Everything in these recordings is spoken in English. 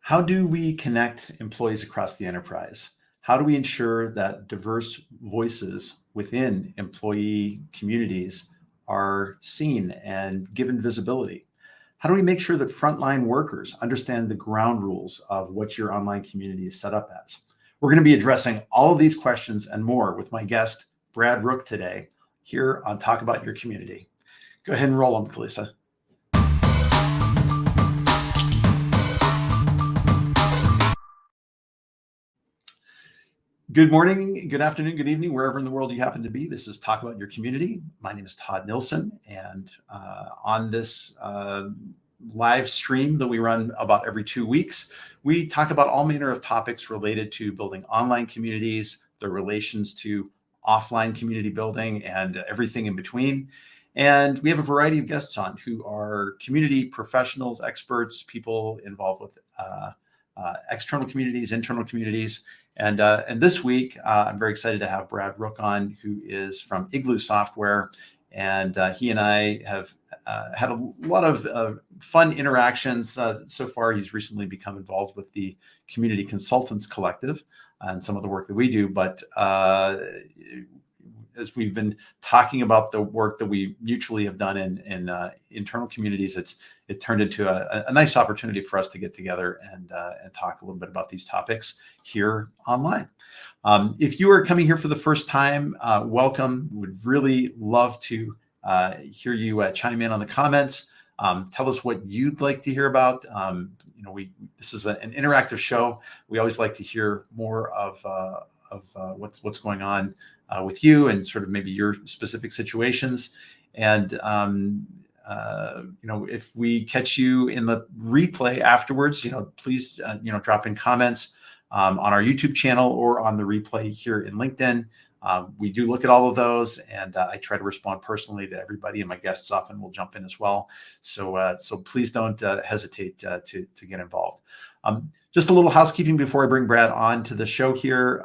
How do we connect employees across the enterprise? How do we ensure that diverse voices within employee communities are seen and given visibility? How do we make sure that frontline workers understand the ground rules of what your online community is set up as? We're going to be addressing all of these questions and more with my guest, Brad Rooke, today here on Talk About Your Community. Go ahead and roll them, Kalisa. Good morning, good afternoon, good evening, wherever in the world you happen to be. This is Talk About Your Community. My name is Todd Nilsson, and on this live stream that we run about every 2 weeks, we talk about all manner of topics related to building online communities, the relations to offline community building, and everything in between. And we have a variety of guests on who are community professionals, experts, people involved with external communities, internal communities. And this week, I'm very excited to have Brad Rooke on, who is from Igloo Software. And he and I have had a lot of fun interactions so far. He's recently become involved with the Community Consultants Collective and some of the work that we do. But as we've been talking about the work that we mutually have done in internal communities, it turned into a nice opportunity for us to get together and talk a little bit about these topics here online. If you are coming here for the first time, welcome. Would really love to hear you chime in on the comments. Tell us what you'd like to hear about. This is an interactive show. We always like to hear more of what's going on with you and sort of maybe your specific situations. And if we catch you in the replay afterwards, please drop in comments on our YouTube channel or on the replay here in LinkedIn. We do look at all of those, and I try to respond personally to everybody, and my guests often will jump in as well. So please don't hesitate to get involved. Just a little housekeeping before I bring Brad on to the show here.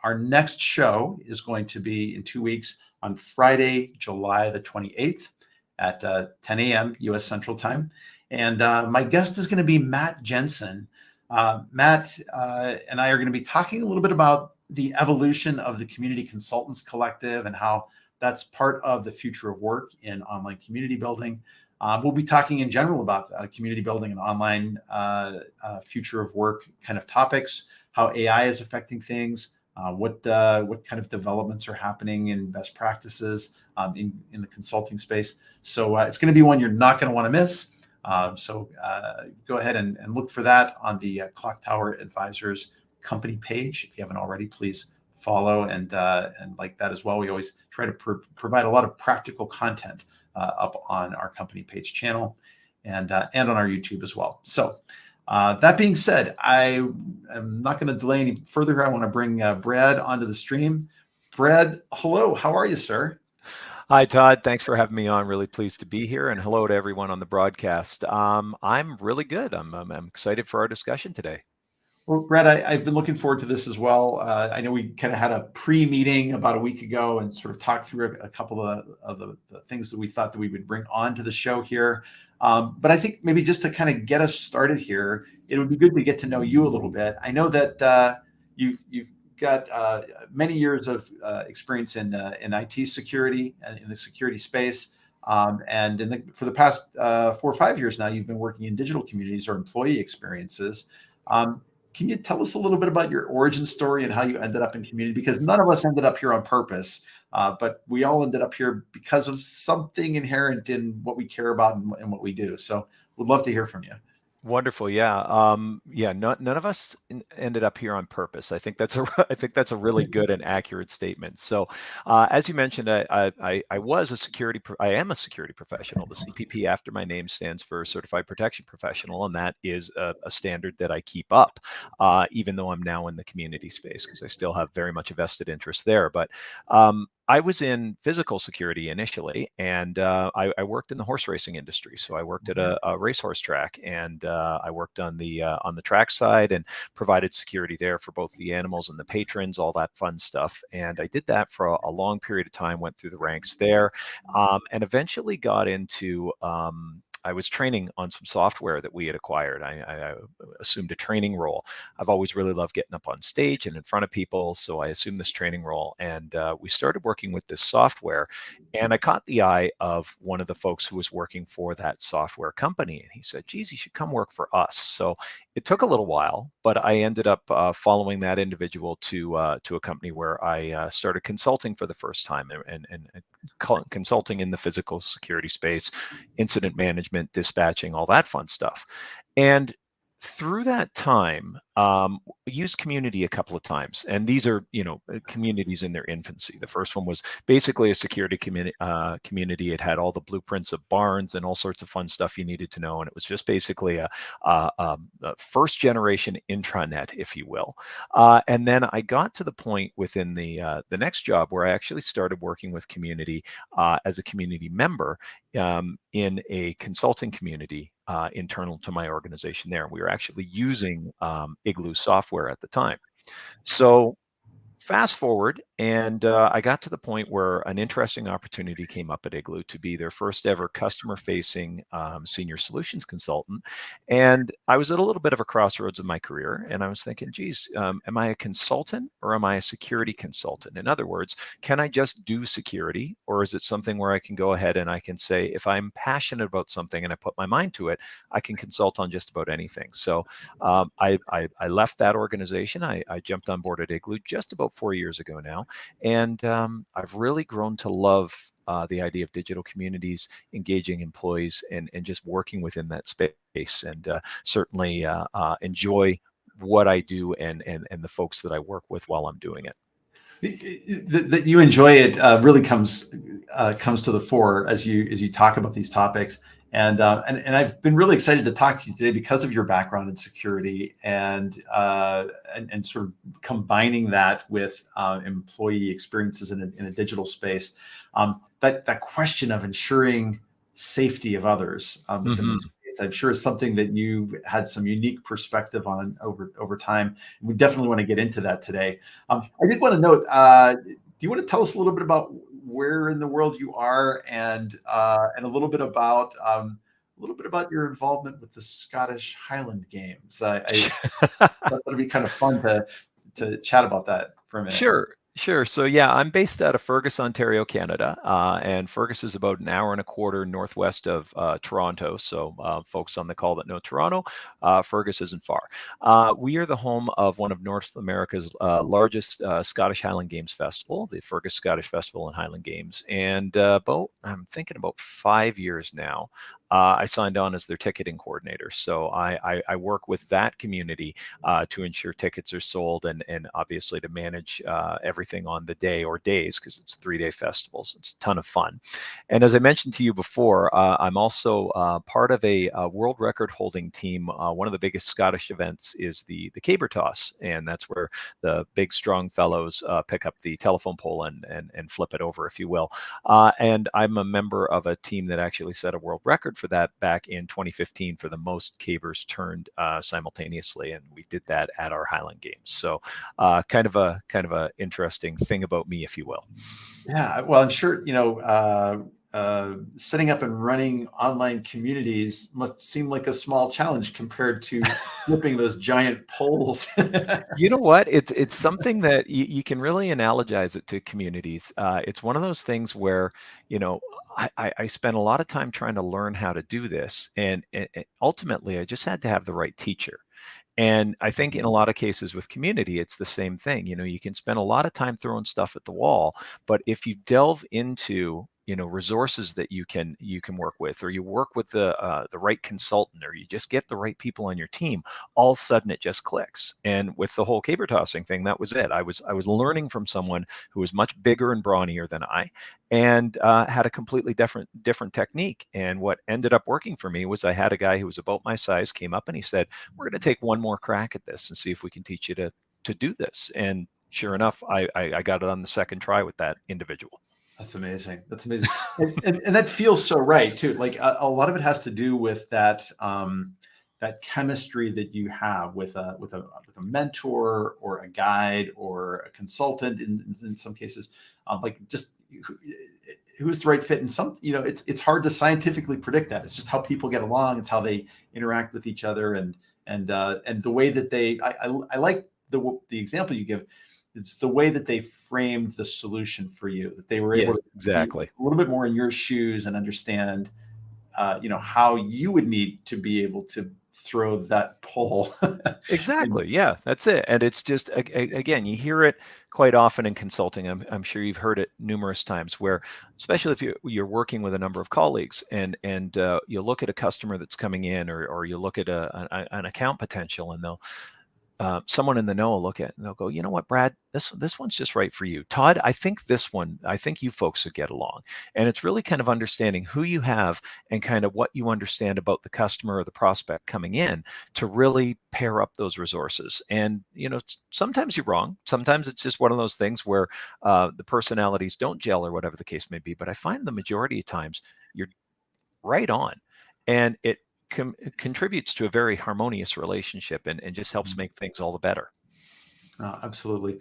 Our next show is going to be in 2 weeks on Friday, July the 28th at 10 a.m. U.S. Central Time. And my guest is going to be Matt Jensen. Matt and I are going to be talking a little bit about the evolution of the Community Consultants Collective and how that's part of the future of work in online community building. We'll be talking in general about community building and online future of work kind of topics, how AI is affecting things, what kind of developments are happening in best practices in the consulting space. So it's going to be one you're not going to want to miss. So go ahead and look for that on the Clocktower Advisors company page. If you haven't already, please follow and like that as well. We always try to provide a lot of practical content up on our company page channel and on our YouTube as well. So that being said, I am not going to delay any further. I want to bring Brad onto the stream. Brad, hello. How are you, sir? Hi, Todd. Thanks for having me on. Really pleased to be here. And hello to everyone on the broadcast. I'm really good. I'm excited for our discussion today. Well, Brad, I've been looking forward to this as well. I know we kind of had a pre-meeting about a week ago and sort of talked through a couple of the things that we thought that we would bring on to the show here. But I think maybe just to kind of get us started here, it would be good to get to know you a little bit. I know that you've got many years of experience in IT security and in the security space. And for the past 4 or 5 years now, you've been working in digital communities or employee experiences. Can you tell us a little bit about your origin story and how you ended up in community? Because none of us ended up here on purpose, but we all ended up here because of something inherent in what we care about and what we do. So we'd love to hear from you. Wonderful. Yeah. None of us ended up here on purpose. I think that's a really good and accurate statement. So, as you mentioned, I am a security professional. The CPP after my name stands for Certified Protection Professional, and that is a standard that I keep up, even though I'm now in the community space because I still have very much a vested interest there. But I was in physical security initially, and I worked in the horse racing industry. So I worked at a racehorse track, and I worked on the track side and provided security there for both the animals and the patrons, all that fun stuff. And I did that for a long period of time, went through the ranks there, and eventually got into I was training on some software that we had acquired. I assumed a training role. I've always really loved getting up on stage and in front of people, so I assumed this training role. And we started working with this software, and I caught the eye of one of the folks who was working for that software company, and he said, "Geez, you should come work for us." So it took a little while, but I ended up following that individual to a company where I started consulting for the first time, and consulting in the physical security space, incident management, dispatching, all that fun stuff. And through that time, used Community a couple of times, and these are, communities in their infancy. The first one was basically a security community. It had all the blueprints of barns and all sorts of fun stuff you needed to know, and it was just basically a first generation intranet, if you will. And then I got to the point within the next job where I actually started working with Community as a community member in a consulting community internal to my organization there. We were actually using Igloo Software at the time. So fast forward, and I got to the point where an interesting opportunity came up at Igloo to be their first ever customer-facing senior solutions consultant. And I was at a little bit of a crossroads of my career, and I was thinking, geez, am I a consultant or am I a security consultant? In other words, can I just do security, or is it something where I can go ahead and I can say, if I'm passionate about something and I put my mind to it, I can consult on just about anything. So I left that organization. I jumped on board at Igloo just about 4 years ago now, and I've really grown to love the idea of digital communities, engaging employees, and just working within that space, and certainly enjoy what I do and the folks that I work with while I'm doing it. That you enjoy it really comes to the fore as you talk about these topics. And I've been really excited to talk to you today because of your background in security and sort of combining that with employee experiences in a digital space. That question of ensuring safety of others within this space, I'm sure, is something that you've had some unique perspective on over time. We definitely want to get into that today. I did want to note. Do you want to tell us a little bit about where in the world you are, and a little bit about your involvement with the Scottish Highland Games? I thought that'd be kind of fun to chat about that for a minute. Sure. So yeah, I'm based out of Fergus, Ontario, Canada, and Fergus is about an hour and a quarter northwest of Toronto. So folks on the call that know Toronto, Fergus isn't far. We are the home of one of North America's largest Scottish Highland Games festival, the Fergus Scottish Festival and Highland Games. And I'm thinking about 5 years now, I signed on as their ticketing coordinator. So I work with that community to ensure tickets are sold, and obviously to manage everything on the day or days, because it's 3-day festivals. It's a ton of fun. And as I mentioned to you before, I'm also part of a world record holding team. One of the biggest Scottish events is the caber toss, and that's where the big strong fellows pick up the telephone pole and flip it over, if you will. And I'm a member of a team that actually set a world record for that back in 2015 for the most cabers turned simultaneously, and we did that at our Highland Games. So kind of a interesting thing about me, if you will. Yeah, well, I'm sure setting up and running online communities must seem like a small challenge compared to flipping those giant poles. You know what? It's something that you can really analogize it to communities. It's one of those things where, I spent a lot of time trying to learn how to do this, and ultimately I just had to have the right teacher. And I think in a lot of cases with community, it's the same thing. You can spend a lot of time throwing stuff at the wall, but if you delve into resources that you can work with, or you work with the right consultant, or you just get the right people on your team, all of a sudden it just clicks. And with the whole caber tossing thing, that was it. I was learning from someone who was much bigger and brawnier than I, and had a completely different technique. And what ended up working for me was I had a guy who was about my size came up and he said, "We're going to take one more crack at this and see if we can teach you to do this." And sure enough, I got it on the second try with that individual. That's amazing. That's amazing. And that feels so right too. Like a lot of it has to do with that, that chemistry that you have with a mentor or a guide or a consultant in some cases, like just who's the right fit. And some, it's hard to scientifically predict that. It's just how people get along. It's how they interact with each other, and the way that I like the example you give. It's the way that they framed the solution for you, that they were able Yes, to be exactly. a little bit more in your shoes and understand, how you would need to be able to throw that pole. Exactly. Yeah, that's it. And it's just, again, you hear it quite often in consulting. I'm sure you've heard it numerous times where, especially if you're working with a number of colleagues and you look at a customer that's coming in, or you look at an account potential, and someone in the know will look at it and they'll go, you know what, Brad, this one's just right for you. Todd, I think you folks would get along. And it's really kind of understanding who you have and kind of what you understand about the customer or the prospect coming in to really pair up those resources. And, sometimes you're wrong. Sometimes it's just one of those things where the personalities don't gel or whatever the case may be. But I find the majority of times you're right on. And it contributes to a very harmonious relationship and just helps make things all the better. Absolutely.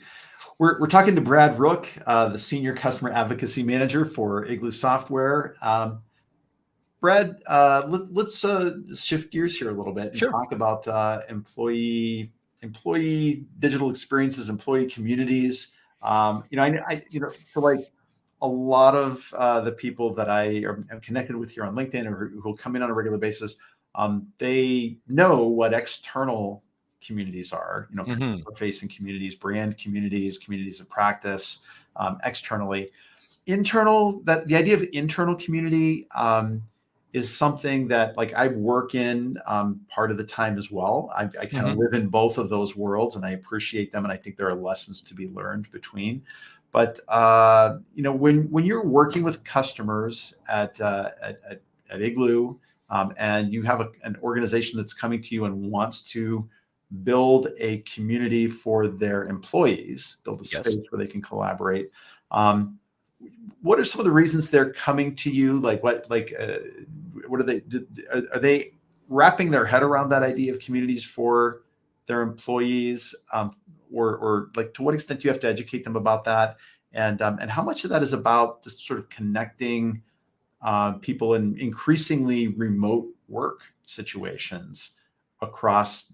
We're talking to Brad Rooke, the Senior Customer Advocacy Manager for Igloo Software. Brad, let's shift gears here a little bit and Sure. talk about employee digital experiences, employee communities. For like a lot of the people that I am connected with here on LinkedIn or who come in on a regular basis, they know what external communities are, facing communities, brand communities, communities of practice, externally. Internal, that the idea of internal community is something that like I work in part of the time as well. I kind of live in both of those worlds, and I appreciate them, and I think there are lessons to be learned between. But when you're working with customers at Igloo, and you have an organization that's coming to you and wants to build a community for their employees, build a space where they can collaborate. What are some of the reasons they're coming to you? Like what are they wrapping their head around that idea of communities for their employees? Or like to what extent do you have to educate them about that? And how much of that is about just sort of connecting people in increasingly remote work situations across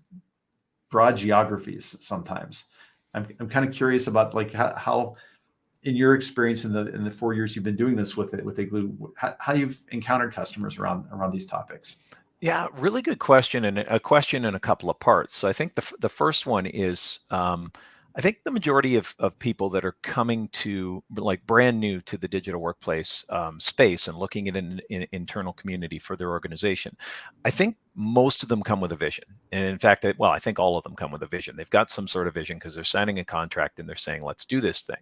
broad geographies sometimes? I'm kind of curious about like how in your experience in the 4 years you've been doing this with Igloo, how you've encountered customers around these topics. Yeah, really good question, and a question in a couple of parts. So I think the first one is, I think the majority of people that are coming to like brand new to the digital workplace space and looking at an internal community for their organization, I think most of them come with a vision. And in fact, I think all of them come with a vision. They've got some sort of vision because they're signing a contract and they're saying, let's do this thing.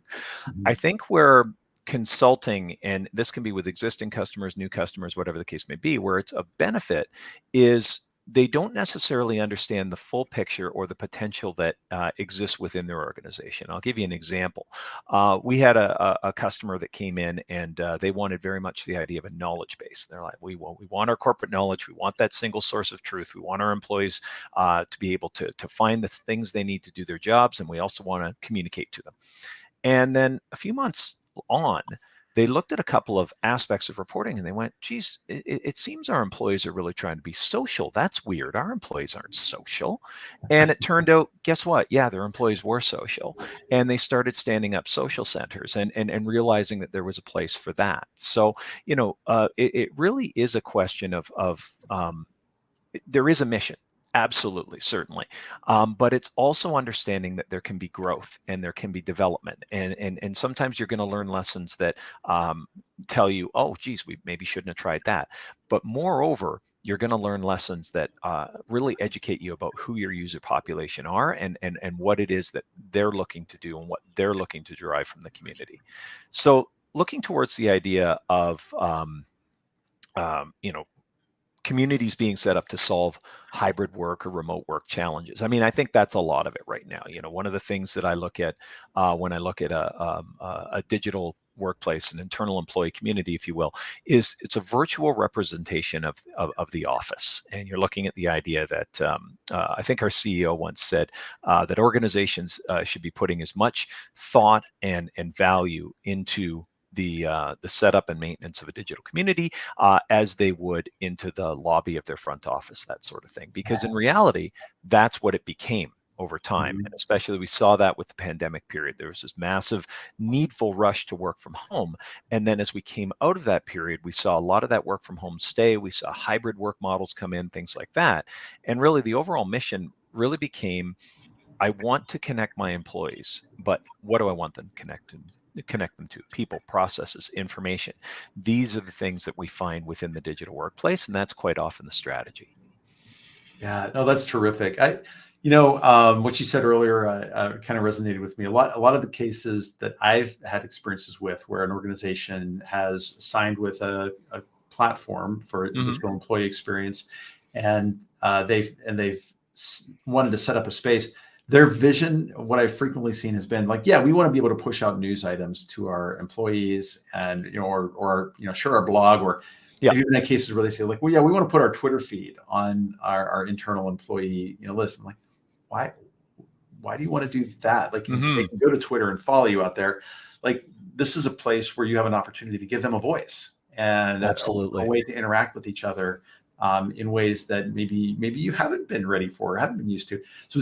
I think where consulting, and this can be with existing customers, new customers, whatever the case may be, where it's a benefit is they don't necessarily understand the full picture or the potential that exists within their organization. I'll give you an example. We had a customer that came in and they wanted very much the idea of a knowledge base. They're like, we want our corporate knowledge. We want that single source of truth. We want our employees to be able to find the things they need to do their jobs. And we also want to communicate to them. And then a few months on, they looked at a couple of aspects of reporting and they went, geez, it seems our employees are really trying to be social. That's weird. Our employees aren't social. And it turned out, guess what? Yeah, their employees were social. And they started standing up social centers and realizing that there was a place for that. So, it really is a question of there is a mission. Absolutely, certainly. But it's also understanding that there can be growth and there can be development. And sometimes you're going to learn lessons that tell you, oh, geez, we maybe shouldn't have tried that. But moreover, you're going to learn lessons that really educate you about who your user population are and what it is that they're looking to do and what they're looking to derive from the community. So looking towards the idea of, communities being set up to solve hybrid work or remote work challenges. I mean, I think that's a lot of it right now. One of the things that I look at when I look at a digital workplace, an internal employee community, if you will, is it's a virtual representation of the office. And you're looking at the idea that I think our CEO once said that organizations should be putting as much thought and value into the setup and maintenance of a digital community as they would into the lobby of their front office, that sort of thing. Because in reality, that's what it became over time. Mhm. And especially we saw that with the pandemic period. There was this massive needful rush to work from home. And then as we came out of that period, we saw a lot of that work from home stay. We saw hybrid work models come in, things like that. And really the overall mission really became, I want to connect my employees, but what do I want them connect them to? People, processes, information. These are the things that we find within the digital workplace, and that's quite often the strategy. Yeah, no, that's terrific. What you said earlier kind of resonated with me. A lot of the cases that I've had experiences with, where an organization has signed with a platform for digital employee experience, and they've wanted to set up a space. Their vision, what I've frequently seen, has been like, yeah, we want to be able to push out news items to our employees, and or share our blog, or even in cases where they say like, well, yeah, we want to put our Twitter feed on our internal employee list. I'm like, why do you want to do that? Like, they can go to Twitter and follow you out there. Like, this is a place where you have an opportunity to give them a voice and Absolutely a way to interact with each other in ways that maybe you haven't been ready for, or haven't been used to. So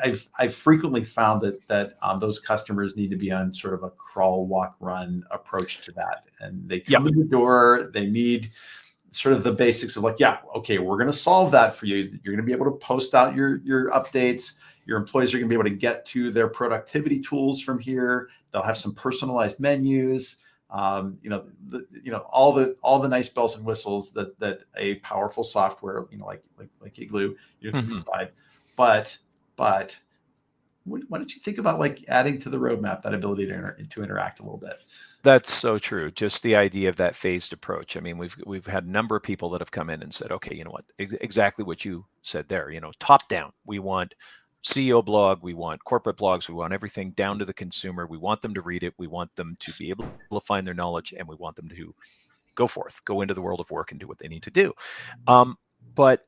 I've frequently found that those customers need to be on sort of a crawl, walk, run approach to that. And they come to the door, they need sort of the basics of like, yeah, okay, we're going to solve that for you. You're going to be able to post out your updates. Your employees are going to be able to get to their productivity tools from here. They'll have some personalized menus. All the nice bells and whistles that a powerful software, like Igloo, can provide. But why don't you think about like adding to the roadmap that ability to interact a little bit? That's so true. Just the idea of that phased approach. I mean, we've had a number of people that have come in and said, okay, you know what, exactly what you said there. Top down. We want CEO blog, we want corporate blogs, we want everything down to the consumer. We want them to read it. We want them to be able to find their knowledge, and we want them to go into the world of work and do what they need to do. But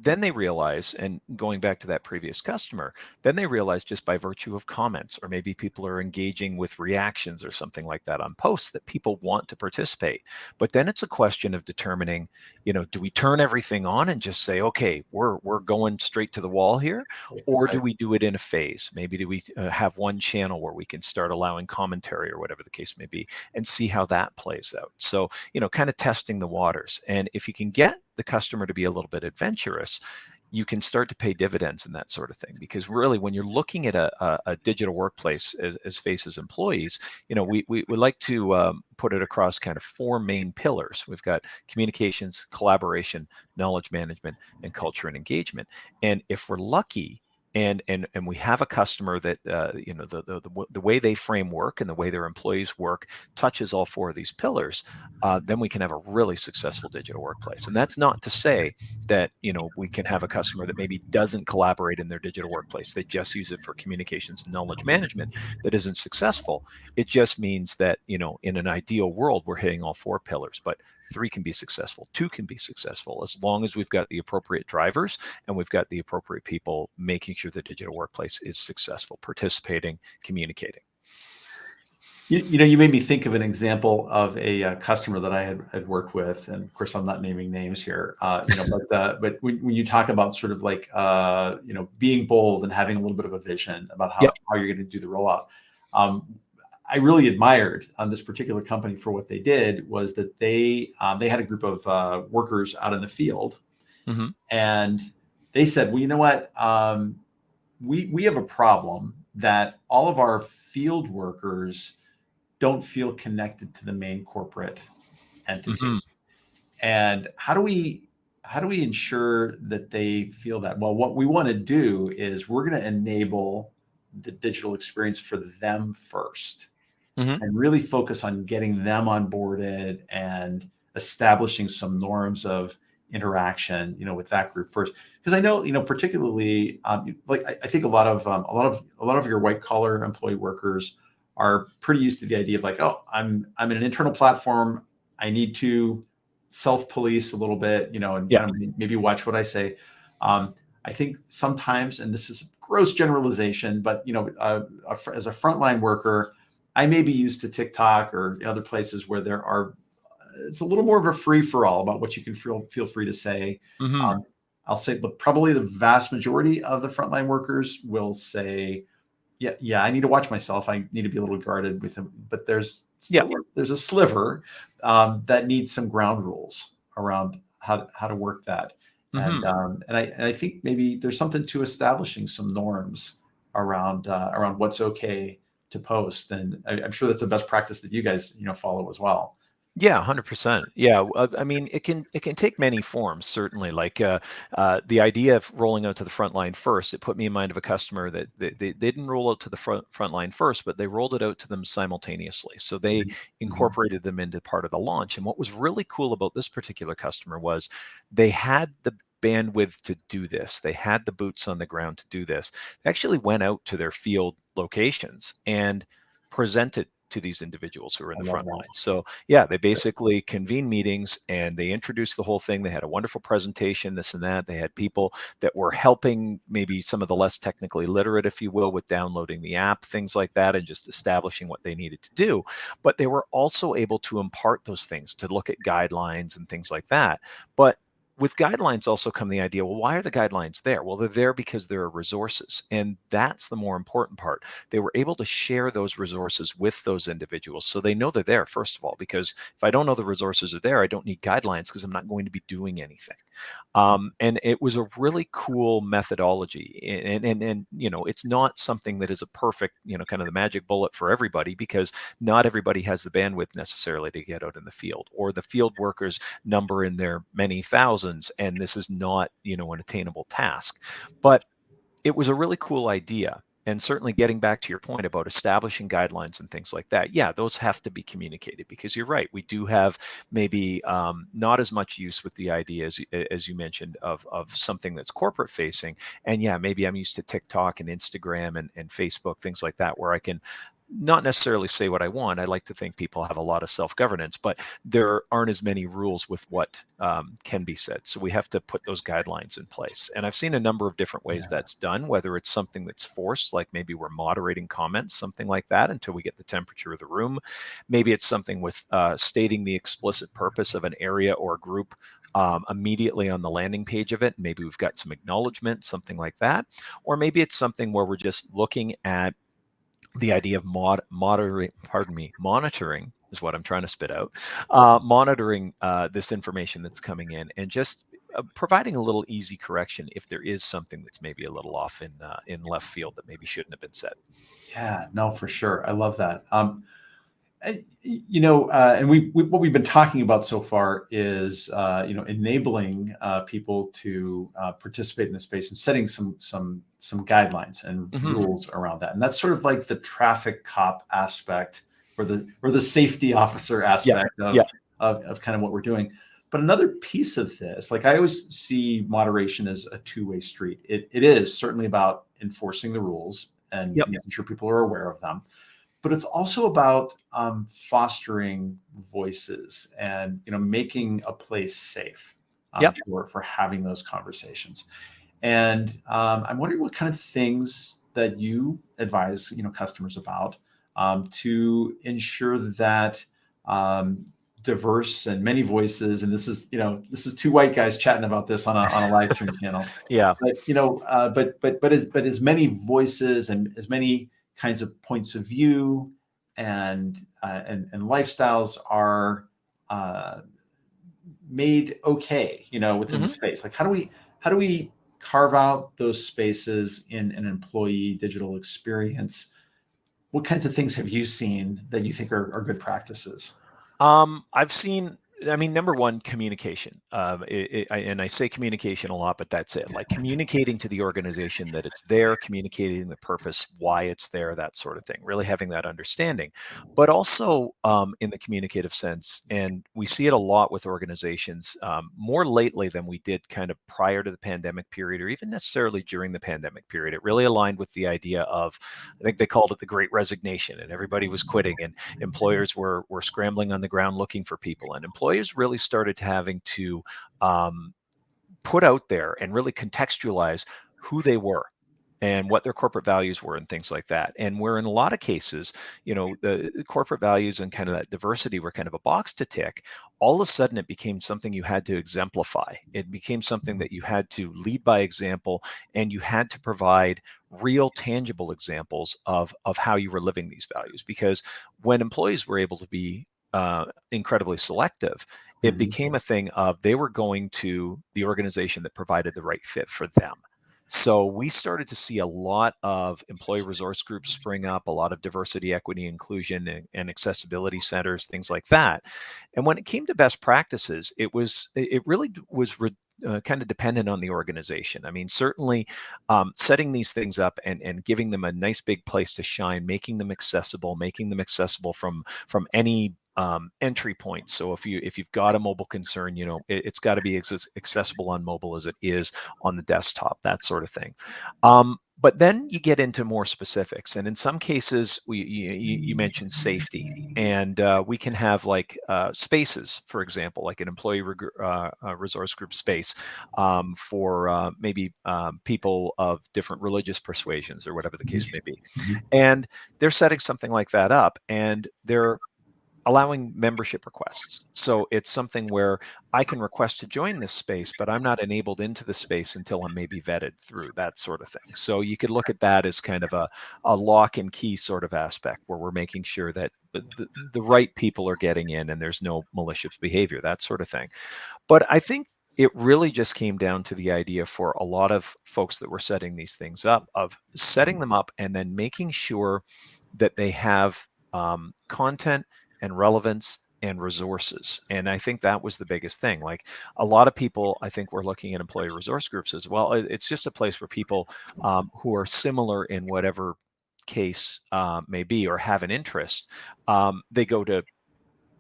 then they realize, and going back to that previous customer, then they realize just by virtue of comments, or maybe people are engaging with reactions or something like that on posts, that people want to participate. But then it's a question of determining, do we turn everything on and just say, okay, we're going straight to the wall here? Or do we do it in a phase? Maybe do we have one channel where we can start allowing commentary or whatever the case may be, and see how that plays out? So, kind of testing the waters. And if you can get the customer to be a little bit adventurous, you can start to pay dividends and that sort of thing. Because really, when you're looking at a digital workplace as faces employees, we like to put it across kind of four main pillars. We've got communications, collaboration, knowledge management, and culture and engagement. And if we're lucky, and we have a customer that the way they frame work and the way their employees work touches all four of these pillars, then we can have a really successful digital workplace. And that's not to say that we can have a customer that maybe doesn't collaborate in their digital workplace. They just use it for communications and knowledge management, that isn't successful. It just means that in an ideal world, we're hitting all four pillars. But 3 can be successful, 2 can be successful, as long as we've got the appropriate drivers and we've got the appropriate people making sure the digital workplace is successful, participating, communicating. You made me think of an example of a customer that I had worked with, and of course I'm not naming names here. But when you talk about sort of like being bold and having a little bit of a vision about how you're going to do the rollout, I really admired on this particular company for what they did was that they had a group of workers out in the field, and they said, well, you know what, we have a problem that all of our field workers don't feel connected to the main corporate entity. And how do we ensure that they feel that? Well, what we want to do is we're going to enable the digital experience for them first, and really focus on getting them onboarded and establishing some norms of interaction, with that group first. Because I know, particularly, I think a lot of your white collar employee workers are pretty used to the idea of like, oh, I'm in an internal platform. I need to self-police a little bit, and Yeah. kind of maybe watch what I say. I think sometimes, and this is a gross generalization, but as a frontline worker, I may be used to TikTok or other places where it's a little more of a free for all about what you can feel free to say. Hmm. I'll say probably the vast majority of the frontline workers will say, yeah, I need to watch myself. I need to be a little guarded with him. But there's Yeah. still there's a sliver that needs some ground rules around how to work that. And Hmm. I think maybe there's something to establishing some norms around what's okay to post. And I'm sure that's a best practice that you guys follow as well. Yeah, 100%. Yeah, I mean, it can take many forms, certainly. Like the idea of rolling out to the front line first, it put me in mind of a customer that they didn't roll out to the front line first, but they rolled it out to them simultaneously. So they Mhm. incorporated them into part of the launch. And what was really cool about this particular customer was they had the bandwidth to do this. They had the boots on the ground to do this. They actually went out to their field locations and presented to these individuals who are in I the love front that. line. So yeah, they basically convened meetings and they introduced the whole thing. They had a wonderful presentation, this and that. They had people that were helping maybe some of the less technically literate, if you will, with downloading the app, things like that, and just establishing what they needed to do. But they were also able to impart those things, to look at guidelines and things like that. But with guidelines also come the idea, well, why are the guidelines there? Well, they're there because there are resources. And that's the more important part. They were able to share those resources with those individuals. So they know they're there, first of all, because if I don't know the resources are there, I don't need guidelines because I'm not going to be doing anything. And it was a really cool methodology. And it's not something that is a perfect, kind of the magic bullet for everybody, because not everybody has the bandwidth necessarily to get out in the field, or the field workers number in their many thousands, and this is not, an attainable task. But it was a really cool idea. And certainly getting back to your point about establishing guidelines and things like that, yeah, those have to be communicated, because you're right. We do have maybe not as much use with the idea as you mentioned of something that's corporate facing. And yeah, maybe I'm used to TikTok and Instagram and Facebook, things like that, where I can not necessarily say what I want. I like to think people have a lot of self-governance, but there aren't as many rules with what can be said. So we have to put those guidelines in place. And I've seen a number of different ways Yeah. that's done, whether it's something that's forced, like maybe we're moderating comments, something like that, until we get the temperature of the room. Maybe it's something with stating the explicit purpose of an area or group immediately on the landing page of it. Maybe we've got some acknowledgement, something like that. Or maybe it's something where we're just looking at the idea of monitoring is what I'm trying to spit out, monitoring this information that's coming in, and just providing a little easy correction if there is something that's maybe a little off in left field that maybe shouldn't have been said. Yeah, no, for sure. I love that. And what we've been talking about so far is enabling people to participate in the space and setting some guidelines and Hmm. rules around that. And that's sort of like the traffic cop aspect, or the safety officer Yeah, aspect yeah. of kind of what we're doing. But another piece of this, like I always see moderation as a two-way street. It is certainly about enforcing the rules and Yep. making sure people are aware of them, but it's also about fostering voices and making a place safe Yep. for having those conversations. And I'm wondering what kind of things that you advise customers about to ensure that diverse and many voices. And this is two white guys chatting about this on a live stream channel. Yeah. But as many voices and as many kinds of points of view and lifestyles are uh, made okay, within the Hmm. space. Like how do we carve out those spaces in an employee digital experience? What kinds of things have you seen that you think are good practices? I've seen I mean, number one, communication. And I say communication a lot, but that's it. Like communicating to the organization that it's there, communicating the purpose, why it's there, that sort of thing. Really having that understanding, but also in the communicative sense. And we see it a lot with organizations more lately than we did kind of prior to the pandemic period, or even necessarily during the pandemic period. It really aligned with the idea of, I think they called it the Great Resignation, and everybody was quitting, and employers were scrambling on the ground looking for people, and employers really started having to put out there and really contextualize who they were and what their corporate values were and things like that. And where in a lot of cases, the corporate values and kind of that diversity were kind of a box to tick, all of a sudden it became something you had to exemplify. It became something that you had to lead by example, and you had to provide real tangible examples of how you were living these values. Because when employees were able to be incredibly selective, it became a thing of they were going to the organization that provided the right fit for them. So we started to see a lot of employee resource groups spring up, a lot of diversity, equity, inclusion, and accessibility centers, things like that. And when it came to best practices, it really was kind of dependent on the organization. I mean, certainly setting these things up and giving them a nice big place to shine, making them accessible from any entry point. So if you've got a mobile concern, it's got to be accessible on mobile as it is on the desktop, that sort of thing. But then you get into more specifics, and in some cases, you mentioned safety, and we can have like spaces, for example, like an employee resource group space for maybe people of different religious persuasions or whatever the case may be, and they're setting something like that up, and they're allowing membership requests. So it's something where I can request to join this space, but I'm not enabled into the space until I'm maybe vetted through, that sort of thing. So you could look at that as kind of a lock and key sort of aspect, where we're making sure that the right people are getting in and there's no malicious behavior, that sort of thing. But I think it really just came down to the idea for a lot of folks that were setting these things up, of setting them up and then making sure that they have content and relevance and resources. And I think that was the biggest thing. Like a lot of people, I think, were looking at employee resource groups as well. It's just a place where people who are similar in whatever case may be, or have an interest, they go to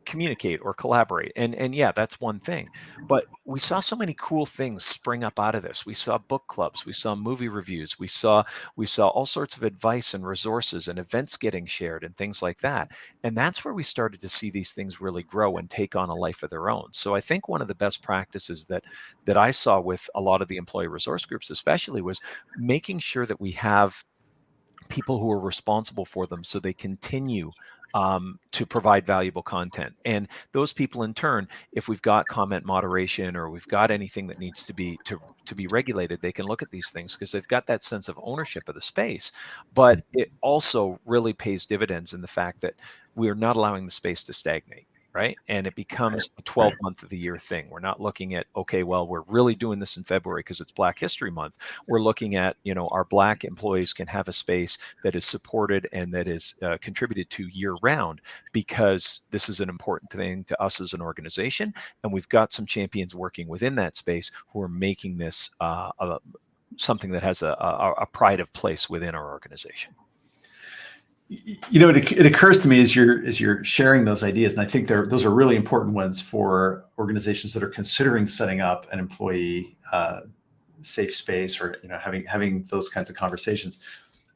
communicate or collaborate. And yeah, that's one thing. But we saw so many cool things spring up out of this. We saw book clubs, we saw movie reviews, we saw all sorts of advice and resources and events getting shared and things like that. And that's where we started to see these things really grow and take on a life of their own. So I think one of the best practices that I saw with a lot of the employee resource groups especially was making sure that we have people who are responsible for them, so they continue to provide valuable content. And those people in turn, if we've got comment moderation or we've got anything that needs to be regulated, they can look at these things because they've got that sense of ownership of the space. But it also really pays dividends in the fact that we're not allowing the space to stagnate. Right. And it becomes a 12-month of the year thing. We're not looking at, okay, well, we're really doing this in February because it's Black History Month. We're looking at, our Black employees can have a space that is supported and that is contributed to year round, because this is an important thing to us as an organization. And we've got some champions working within that space who are making this something that has a pride of place within our organization. It occurs to me as you're sharing those ideas, and I think those are really important ones for organizations that are considering setting up an employee safe space, or having those kinds of conversations.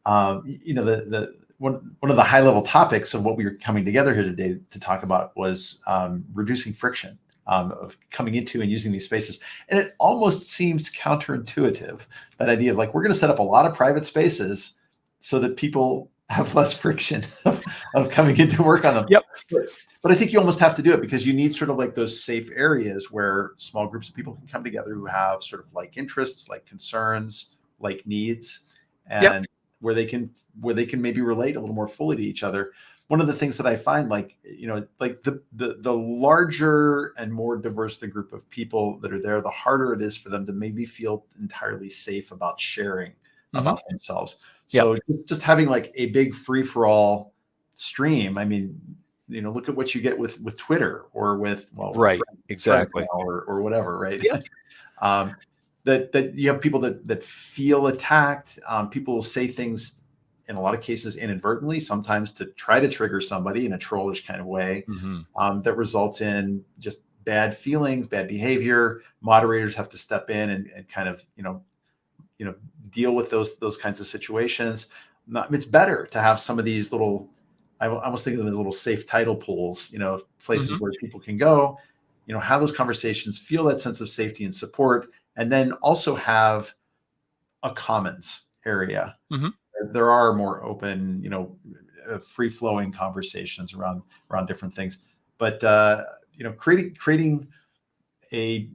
The one of the high level topics of what we were coming together here today to talk about was reducing friction of coming into and using these spaces. And it almost seems counterintuitive, that idea of like, we're going to set up a lot of private spaces so that people have less friction of coming in to work on them. Yep. But I think you almost have to do it, because you need sort of like those safe areas where small groups of people can come together who have sort of like interests, like concerns, like needs, and where they can maybe relate a little more fully to each other. One of the things that I find, like the larger and more diverse the group of people that are there, the harder it is for them to maybe feel entirely safe about sharing about themselves. So just having like a big free-for-all stream, I mean, look at what you get with Twitter or with, well, Right. Threads Exactly. now or whatever, right? Yep. That you have people that feel attacked. People will say things in a lot of cases inadvertently, sometimes to try to trigger somebody in a trollish kind of way, Mm-hmm. that results in just bad feelings, bad behavior. Moderators have to step in and kind of deal with those kinds of situations. It's better to have some of these little, I almost think of them as little safe title pools, places Mm-hmm. where people can go, have those conversations, feel that sense of safety and support, and then also have a commons area. Mm-hmm. There are more open, free flowing conversations around different things, but creating a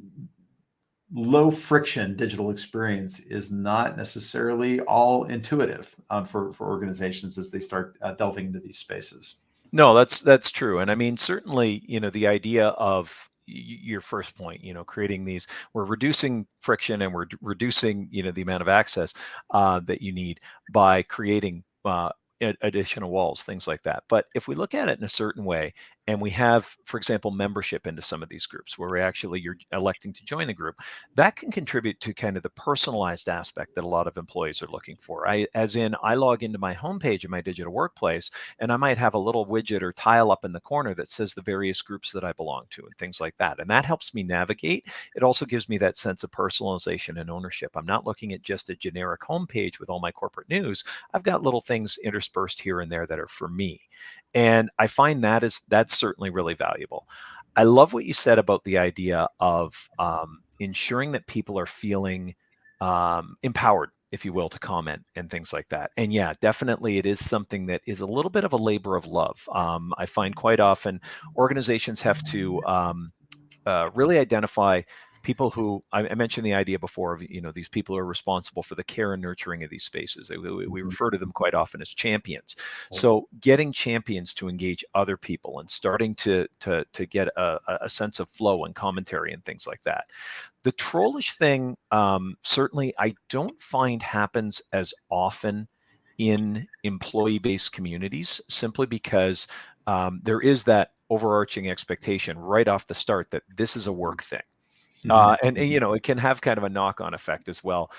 low friction digital experience is not necessarily all intuitive for organizations as they start delving into these spaces. No, that's true. And I mean, certainly, the idea of your first point, creating these, we're reducing friction and we're reducing, the amount of access that you need by creating additional walls, things like that. But if we look at it in a certain way, and we have, for example, membership into some of these groups where you're electing to join the group, that can contribute to kind of the personalized aspect that a lot of employees are looking for. I log into my homepage of my digital workplace, and I might have a little widget or tile up in the corner that says the various groups that I belong to and things like that. And that helps me navigate. It also gives me that sense of personalization and ownership. I'm not looking at just a generic homepage with all my corporate news. I've got little things interspersed here and there that are for me. And I find that's certainly really valuable. I love what you said about the idea of ensuring that people are feeling empowered, if you will, to comment and things like that. And yeah, definitely it is something that is a little bit of a labor of love. I find quite often organizations have to really identify people who I mentioned the idea before of these people who are responsible for the care and nurturing of these spaces. We refer to them quite often as champions. So getting champions to engage other people and starting to get a sense of flow and commentary and things like that. The trollish thing, certainly I don't find happens as often in employee-based communities, simply because there is that overarching expectation right off the start that this is a work thing. And it can have kind of a knock-on effect as well,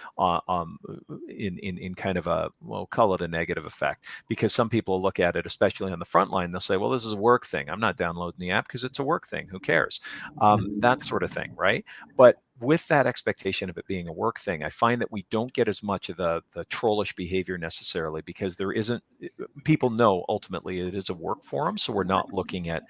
in kind of a, well, call it a negative effect, because some people look at it, especially on the front line, they'll say, well, this is a work thing. I'm not downloading the app because it's a work thing. Who cares? That sort of thing, right? But with that expectation of it being a work thing, I find that we don't get as much of the trollish behavior necessarily, because people know ultimately it is a work forum, so we're not looking at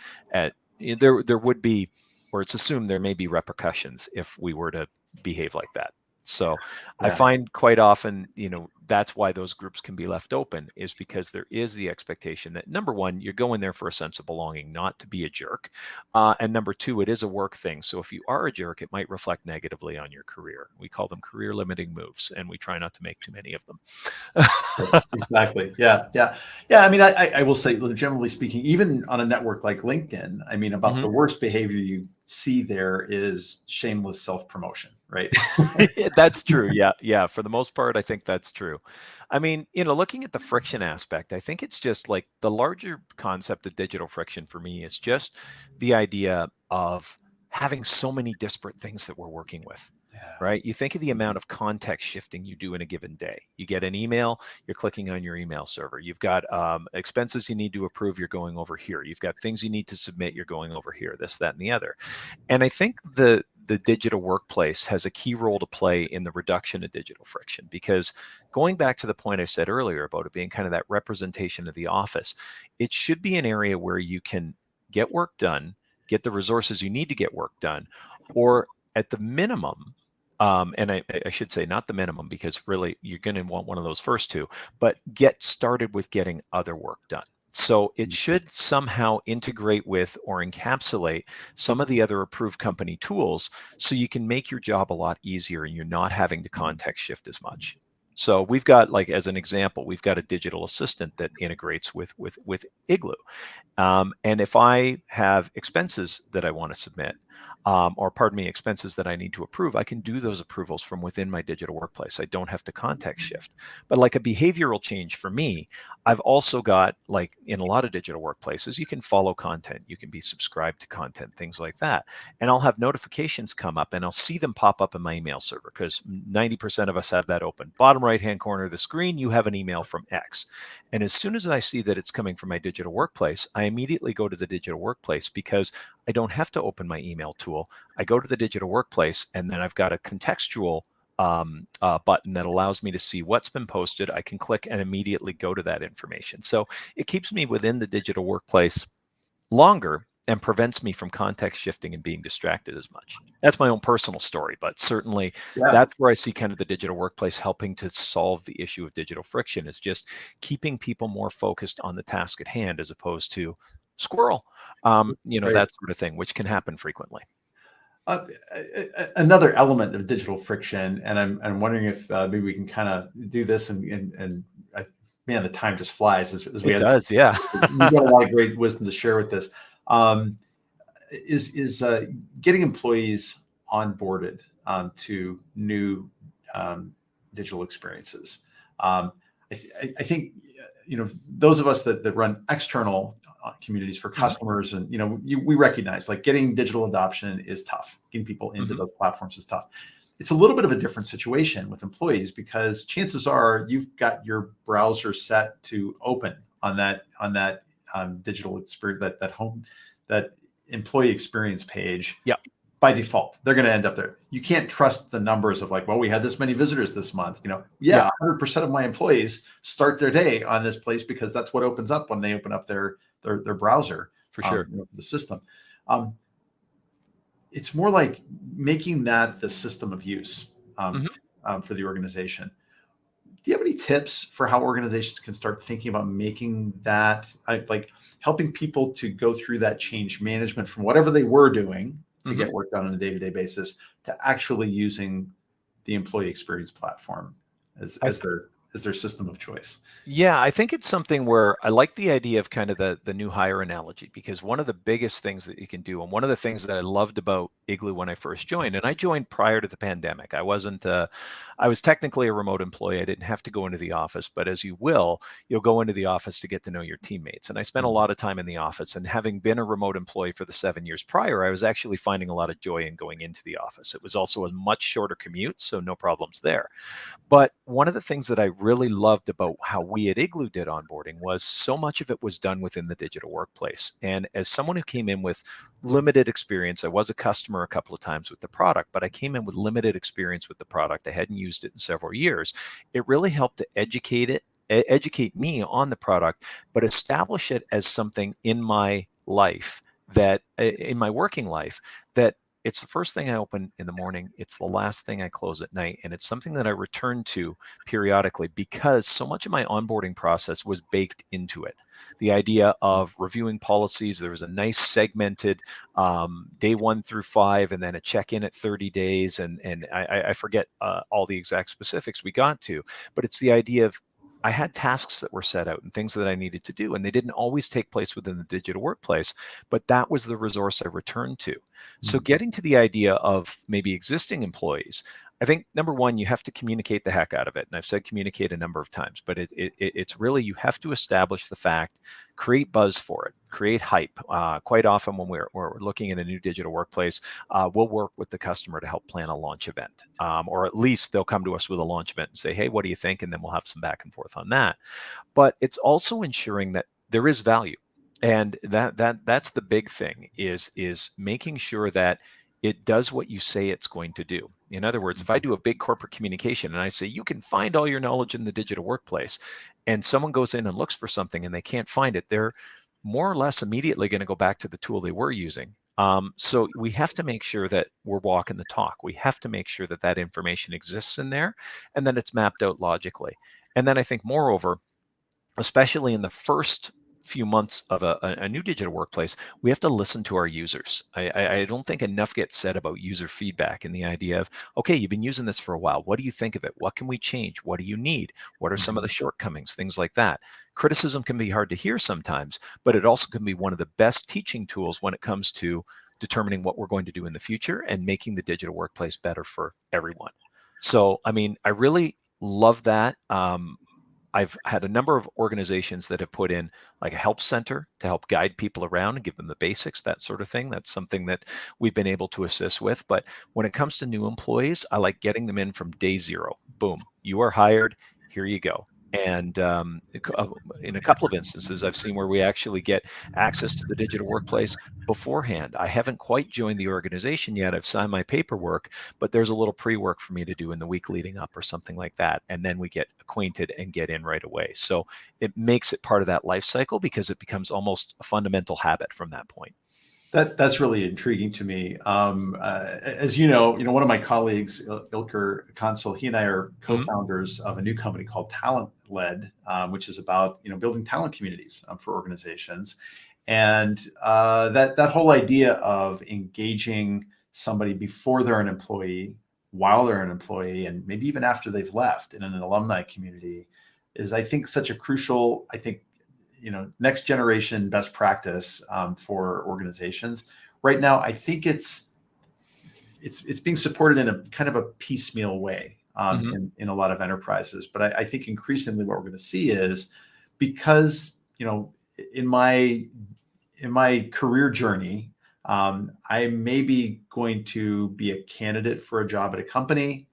there would be, or it's assumed there may be repercussions if we were to behave like that. So I find quite often, that's why those groups can be left open, is because there is the expectation that, number one, you're going there for a sense of belonging, not to be a jerk. And number two, it is a work thing. So if you are a jerk, it might reflect negatively on your career. We call them career limiting moves, and we try not to make too many of them. Exactly. Yeah. I mean, I will say, generally speaking, even on a network like LinkedIn, I mean, about the worst behavior you see there is shameless self-promotion, right? That's true. Yeah. For the most part, I think that's true. I mean, looking at the friction aspect, I think it's just like the larger concept of digital friction for me is just the idea of having so many disparate things that we're working with. Right? You think of the amount of context shifting you do in a given day. You get an email, you're clicking on your email server. You've got expenses you need to approve, you're going over here. You've got things you need to submit, you're going over here, this, that, and the other. And I think the digital workplace has a key role to play in the reduction of digital friction, because going back to the point I said earlier about it being kind of that representation of the office, it should be an area where you can get work done, get the resources you need to get work done, or at the minimum, and I should say not the minimum, because really you're going to want one of those first two, but get started with getting other work done. So it should somehow integrate with or encapsulate some of the other approved company tools, so you can make your job a lot easier and you're not having to context shift as much. So we've got, like, as an example, we've got a digital assistant that integrates with Igloo. And if I have expenses that I want to submit, or pardon me, expenses that I need to approve, I can do those approvals from within my digital workplace. I don't have to context shift. But like a behavioral change for me, I've also got, like in a lot of digital workplaces, you can follow content, you can be subscribed to content, things like that. And I'll have notifications come up and I'll see them pop up in my email server because 90% of us have that open. Bottom right-hand corner of the screen, you have an email from X. And as soon as I see that it's coming from my digital workplace, I immediately go to the digital workplace because I don't have to open my email tool. I go to the digital workplace and then I've got a contextual button that allows me to see what's been posted. I can click and immediately go to that information. So it keeps me within the digital workplace longer and prevents me from context shifting and being distracted as much. That's my own personal story, but certainly that's where I see kind of the digital workplace helping to solve the issue of digital friction, is just keeping people more focused on the task at hand as opposed to squirrel, that sort of thing, which can happen frequently. Another element of digital friction, and I'm wondering if maybe we can kind of do this, and man, the time just flies as we it does, yeah. We've got a lot of great wisdom to share with this. Is getting employees onboarded to new digital experiences. I think those of us that run external communities for customers, and we recognize like getting digital adoption is tough. Getting people into those platforms is tough. It's a little bit of a different situation with employees because chances are you've got your browser set to open on that digital experience, that employee experience page. Yeah. By default, they're going to end up there. You can't trust the numbers of like, well, we had this many visitors this month. 100% of my employees start their day on this place because that's what opens up when they open up their browser. For sure. The system. It's more like making that the system of use for the organization. Do you have any tips for how organizations can start thinking about making that, like helping people to go through that change management from whatever they were doing to get work done on a day-to-day basis to actually using the employee experience platform as their system of choice? Yeah, I think it's something where I like the idea of kind of the new hire analogy, because one of the biggest things that you can do, and one of the things that I loved about Igloo when I first joined, and I joined prior to the pandemic. I was technically a remote employee. I didn't have to go into the office, but as you'll go into the office to get to know your teammates. And I spent a lot of time in the office, and having been a remote employee for the 7 years prior, I was actually finding a lot of joy in going into the office. It was also a much shorter commute, so no problems there. But one of the things that I really loved about how we at Igloo did onboarding was so much of it was done within the digital workplace. And as someone who came in with limited experience, I was a customer a couple of times with the product, but I came in with limited experience with the product. I hadn't used it in several years. It really helped to educate me on the product, but establish it as something in my life, that in my working life, that it's the first thing I open in the morning. It's the last thing I close at night. And it's something that I return to periodically because so much of my onboarding process was baked into it. The idea of reviewing policies, there was a nice segmented day 1 through 5, and then a check-in at 30 days. And I forget all the exact specifics we got to, but it's the idea of I had tasks that were set out and things that I needed to do, and they didn't always take place within the digital workplace, but that was the resource I returned to. So getting to the idea of maybe existing employees, I think number one, you have to communicate the heck out of it. And I've said communicate a number of times, but it's really, you have to establish the fact, create buzz for it, create hype. Quite often when we're looking at a new digital workplace, we'll work with the customer to help plan a launch event. Or at least they'll come to us with a launch event and say, hey, what do you think? And then we'll have some back and forth on that. But it's also ensuring that there is value. And that's the big thing, is making sure that it does what you say it's going to do. In other words, if I do a big corporate communication and I say, you can find all your knowledge in the digital workplace, and someone goes in and looks for something and they can't find it, they're more or less immediately going to go back to the tool they were using. So we have to make sure that we're walking the talk. We have to make sure that that information exists in there and then it's mapped out logically. And then I think moreover, especially in the first few months of a new digital workplace, we have to listen to our users. I don't think enough gets said about user feedback and the idea of, okay, you've been using this for a while. What do you think of it? What can we change? What do you need? What are some of the shortcomings? Things like that. Criticism can be hard to hear sometimes, but it also can be one of the best teaching tools when it comes to determining what we're going to do in the future and making the digital workplace better for everyone. So, I mean, I really love that. I've had a number of organizations that have put in like a help center to help guide people around and give them the basics, that sort of thing. That's something that we've been able to assist with. But when it comes to new employees, I like getting them in from day zero. Boom, you are hired. Here you go. And in a couple of instances, I've seen where we actually get access to the digital workplace beforehand. I haven't quite joined the organization yet. I've signed my paperwork, but there's a little pre-work for me to do in the week leading up or something like that. And then we get acquainted and get in right away. So it makes it part of that life cycle because it becomes almost a fundamental habit from that point. That's really intriguing to me. As you know, one of my colleagues, Ilker Consul, he and I are co-founders of a new company called Talent Led, which is about building talent communities for organizations, and that whole idea of engaging somebody before they're an employee, while they're an employee, and maybe even after they've left in an alumni community is, I think, such a crucial, next generation best practice for organizations. Right now, I think it's being supported in a kind of a piecemeal way in a lot of enterprises. But I think increasingly what we're going to see is, because in my career journey, I may be going to be a candidate for a job at a company,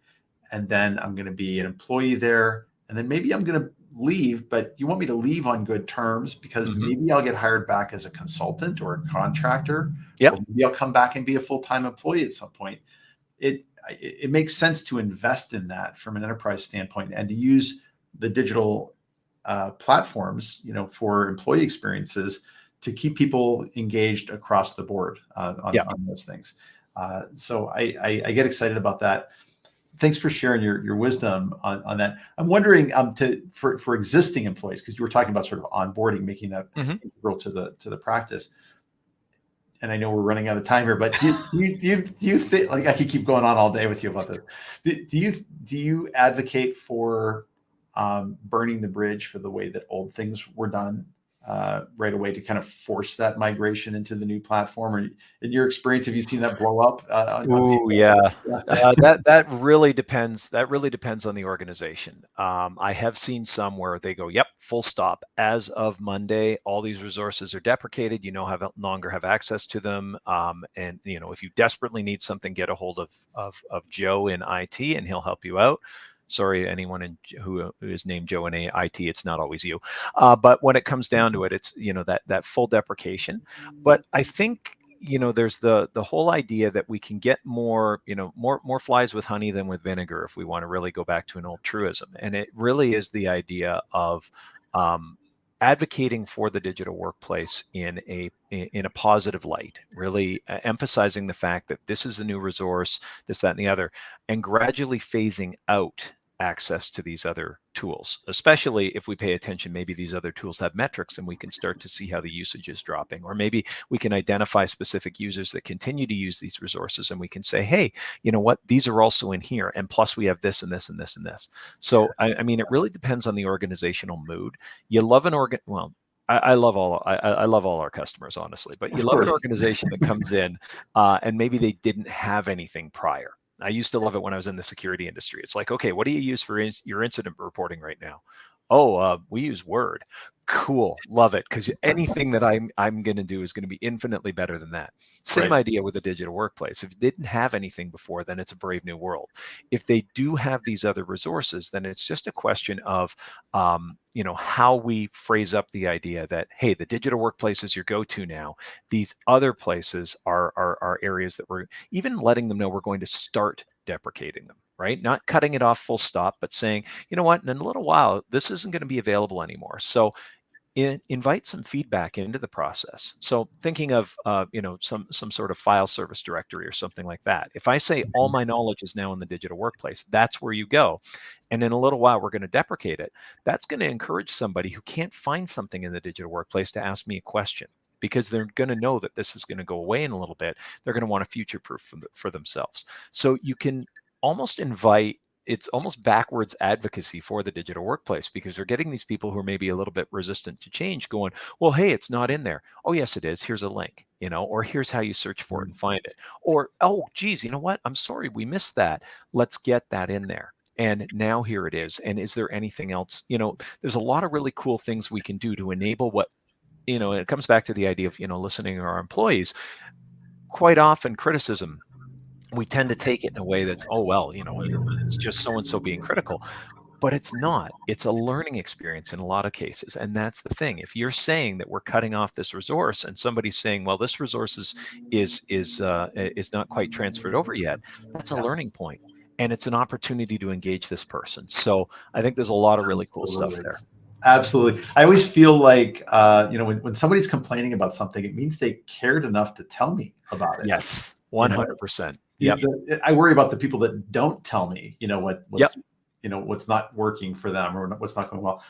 and then I'm going to be an employee there, and then maybe I'm going to leave, but you want me to leave on good terms because maybe I'll get hired back as a consultant or a contractor. Yep. Or maybe I'll come back and be a full-time employee at some point. It makes sense to invest in that from an enterprise standpoint and to use the digital platforms, for employee experiences to keep people engaged across the board on those things. So I get excited about that. Thanks for sharing your wisdom on that. I'm wondering for existing employees, because you were talking about sort of onboarding, making that integral to the practice. And I know we're running out of time here, but do you think, like, I could keep going on all day with you about this. Do you advocate for burning the bridge for the way that old things were done right away to kind of force that migration into the new platform? Or in your experience, have you seen that blow up? That really depends. That really depends on the organization. I have seen some where they go, "Yep, full stop. As of Monday, all these resources are deprecated. You no longer have access to them. And if you desperately need something, get a hold of Joe in IT, and he'll help you out." Sorry, anyone who is named Joe in IT, it's not always you. But when it comes down to it, it's that full deprecation. But I think there's the whole idea that we can get more flies with honey than with vinegar, if we want to really go back to an old truism. And it really is the idea of advocating for the digital workplace in a positive light, really emphasizing the fact that this is the new resource, this, that, and the other, and gradually phasing out access to these other tools, especially if we pay attention. Maybe these other tools have metrics and we can start to see how the usage is dropping, or maybe we can identify specific users that continue to use these resources and we can say, hey, you know what, these are also in here, and plus we have this and this and this and this. So I mean, it really depends on the organizational mood. You love I love all our customers, honestly, but you love an organization that comes in and maybe they didn't have anything prior. I used to love it when I was in the security industry. It's like, okay, what do you use for your incident reporting right now? Oh, we use Word. Cool, love it, because anything that I'm going to do is going to be infinitely better than that. Same idea with a digital workplace. If they didn't have anything before, then it's a brave new world. If they do have these other resources, then it's just a question of how we phrase up the idea that, hey, the digital workplace is your go-to now. These other places are areas that we're even letting them know we're going to start deprecating them. Right? Not cutting it off full stop, but saying, you know what, in a little while, this isn't going to be available anymore. So invite some feedback into the process. So thinking of, some sort of file service directory or something like that. If I say all my knowledge is now in the digital workplace, that's where you go. And in a little while, we're going to deprecate it. That's going to encourage somebody who can't find something in the digital workplace to ask me a question, because they're going to know that this is going to go away in a little bit. They're going to want a future proof for themselves. So you can almost invite it's almost backwards advocacy for the digital workplace, because they're getting these people who are maybe a little bit resistant to change going, well, hey, it's not in there. Oh, yes, it is. Here's a link, or here's how you search for it and find it. Or, oh, geez, you know what? I'm sorry, we missed that. Let's get that in there. And now here it is. And is there anything else? There's a lot of really cool things we can do to enable what, and it comes back to the idea of, listening to our employees. Quite often criticism, we tend to take it in a way that's, oh, well, it's just so-and-so being critical. But it's not. It's a learning experience in a lot of cases. And that's the thing. If you're saying that we're cutting off this resource and somebody's saying, well, this resource is not quite transferred over yet, that's a learning point. And it's an opportunity to engage this person. So I think there's a lot of really cool stuff there. Absolutely. I always feel like, when somebody's complaining about something, it means they cared enough to tell me about it. Yes, 100%. Yep. I worry about the people that don't tell me, what's, Yep. What's not working for them or what's not going well.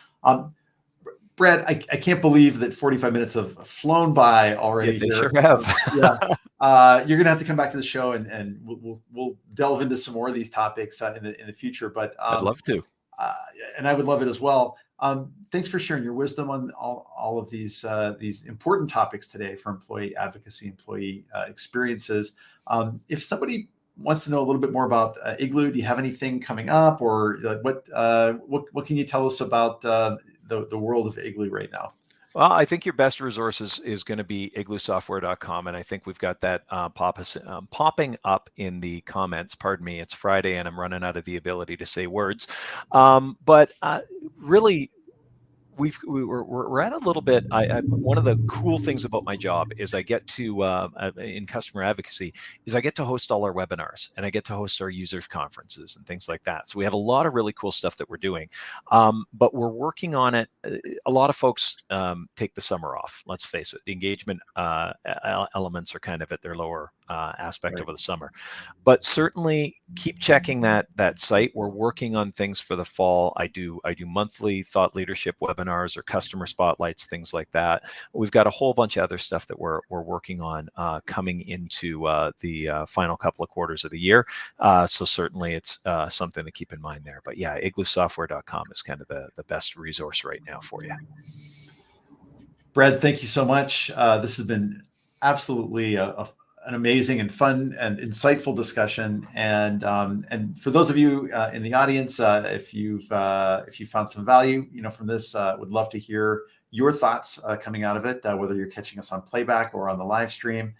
Brad, I can't believe that 45 minutes have flown by already. Yeah, they here. sure have. You're going to have to come back to the show and we'll delve into some more of these topics in the future. But I'd love to. And I would love it as well. Thanks for sharing your wisdom on all of these important topics today for employee advocacy, employee experiences. If somebody wants to know a little bit more about Igloo, do you have anything coming up, or what can you tell us about the world of Igloo right now? Well, I think your best resource is going to be igloosoftware.com. And I think we've got that popping up in the comments. Pardon me, it's Friday and I'm running out of the ability to say words. But really, we're at a little bit. One of the cool things about my job is I get to in customer advocacy is I get to host all our webinars and I get to host our users conferences and things like that. So we have a lot of really cool stuff that we're doing, but we're working on it. A lot of folks take the summer off. Let's face it, the engagement elements are kind of at their lower aspect over the summer, but certainly keep checking that site. We're working on things for the fall. I do monthly thought leadership webinars or customer spotlights, things like that. We've got a whole bunch of other stuff that we're working on coming into the final couple of quarters of the year. So certainly it's something to keep in mind there. But yeah, igloosoftware.com is kind of the best resource right now for you. Brad, thank you so much. This has been absolutely an amazing and fun and insightful discussion. And for those of you in the audience, if you found some value, from this, would love to hear your thoughts coming out of it, whether you're catching us on playback or on the live stream.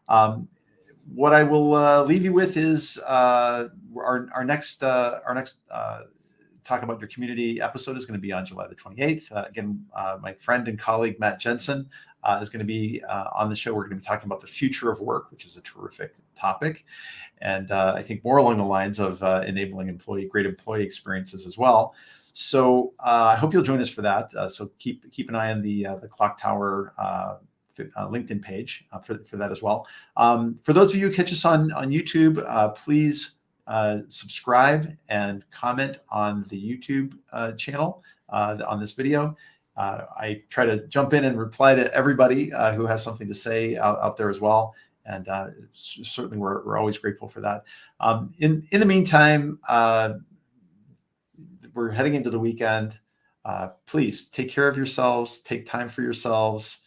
What I will leave you with is our next Talk About Your Community episode is going to be on July the 28th. Again, my friend and colleague, Matt Jensen, is going to be on the show. We're going to be talking about the future of work, which is a terrific topic. And I think more along the lines of enabling great employee experiences as well. So I hope you'll join us for that. So keep an eye on the Clocktower LinkedIn page for that as well. For those of you who catch us on YouTube, please subscribe and comment on the YouTube channel on this video. I try to jump in and reply to everybody who has something to say out there as well. And certainly we're always grateful for that. In the meantime, we're heading into the weekend. Please take care of yourselves, take time for yourselves,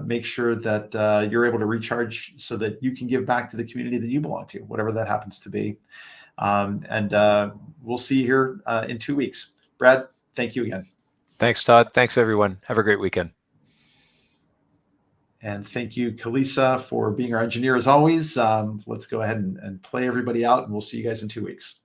make sure that you're able to recharge so that you can give back to the community that you belong to, whatever that happens to be. And we'll see you here in 2 weeks. Brad, thank you again. Thanks, Todd. Thanks, everyone. Have a great weekend. And thank you, Kalisa, for being our engineer as always. Let's go ahead and play everybody out, and we'll see you guys in 2 weeks.